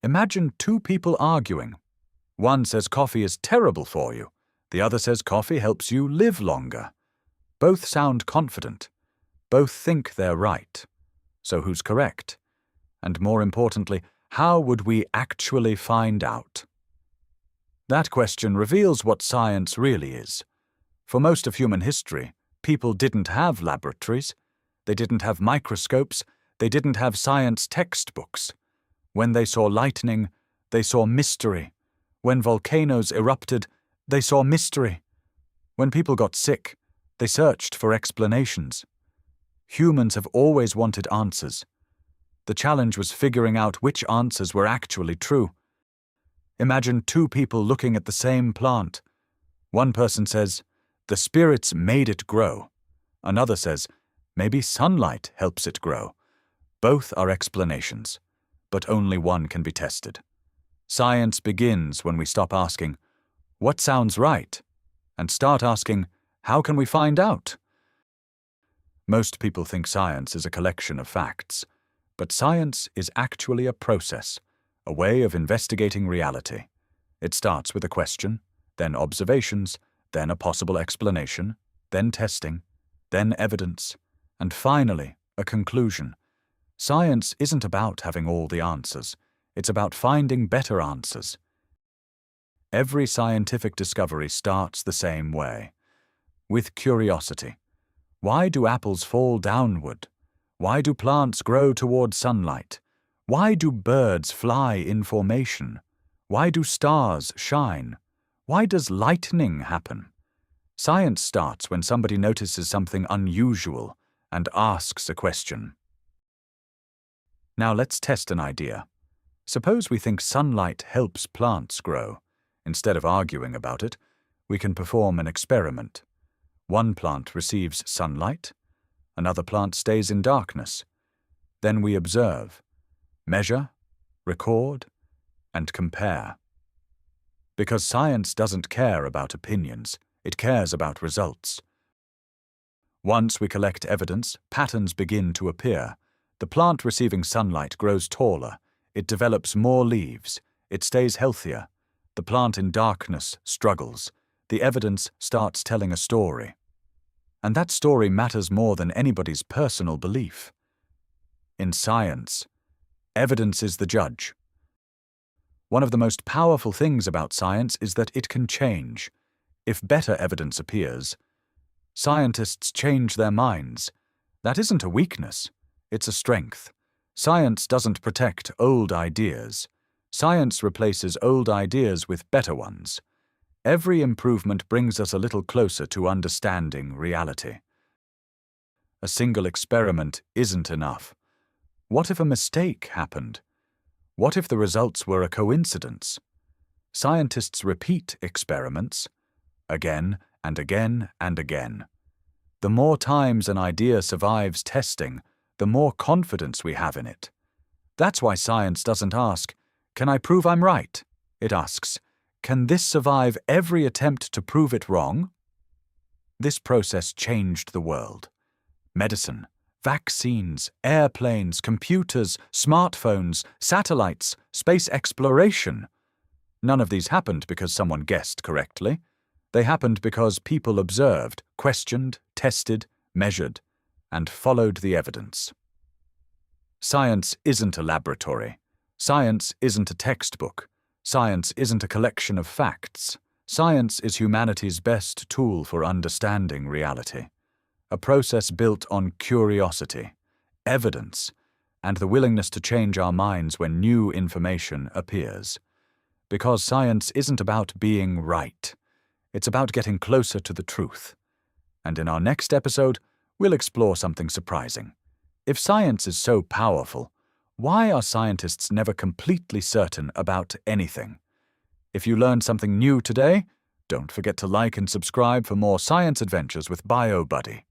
Imagine two people arguing. One says coffee is terrible for you. The other says coffee helps you live longer. Both sound confident. Both think they're right. So who's correct? And more importantly, how would we actually find out? That question reveals what science really is. For most of human history, people didn't have laboratories. They didn't have microscopes. They didn't have science textbooks. When they saw lightning, they saw mystery. When volcanoes erupted, they saw mystery. When people got sick, they searched for explanations. Humans have always wanted answers. The challenge was figuring out which answers were actually true. Imagine two people looking at the same plant. One person says, "The spirits made it grow." Another says, "Maybe sunlight helps it grow." Both are explanations, but only one can be tested. Science begins when we stop asking, "What sounds right?" and start asking, "How can we find out?" Most people think science is a collection of facts, but science is actually a process, a way of investigating reality. It starts with a question, then observations, then a possible explanation, then testing, then evidence, and finally, a conclusion. Science isn't about having all the answers. It's about finding better answers. Every scientific discovery starts the same way, with curiosity. Why do apples fall downward? Why do plants grow toward sunlight? Why do birds fly in formation? Why do stars shine? Why does lightning happen? Science starts when somebody notices something unusual and asks a question. Now let's test an idea. Suppose we think sunlight helps plants grow. Instead of arguing about it, we can perform an experiment. One plant receives sunlight, another plant stays in darkness. Then we observe, measure, record, and compare. Because science doesn't care about opinions, it cares about results. Once we collect evidence, patterns begin to appear. The plant receiving sunlight grows taller, it develops more leaves, it stays healthier. The plant in darkness struggles. The evidence starts telling a story. And that story matters more than anybody's personal belief. In science, evidence is the judge. One of the most powerful things about science is that it can change. If better evidence appears, scientists change their minds. That isn't a weakness, it's a strength. Science doesn't protect old ideas. Science replaces old ideas with better ones. Every improvement brings us a little closer to understanding reality. A single experiment isn't enough. What if a mistake happened? What if the results were a coincidence? Scientists repeat experiments, again and again and again. The more times an idea survives testing, the more confidence we have in it. That's why science doesn't ask, "Can I prove I'm right?" It asks, "Can this survive every attempt to prove it wrong?" This process changed the world. Medicine, vaccines, airplanes, computers, smartphones, satellites, space exploration. None of these happened because someone guessed correctly. They happened because people observed, questioned, tested, measured, and followed the evidence. Science isn't a laboratory. Science isn't a textbook. Science isn't a collection of facts. Science is humanity's best tool for understanding reality. A process built on curiosity, evidence, and the willingness to change our minds when new information appears. Because science isn't about being right. It's about getting closer to the truth. And in our next episode, we'll explore something surprising. If science is so powerful, why are scientists never completely certain about anything? If you learned something new today, don't forget to like and subscribe for more science adventures with BioBuddy.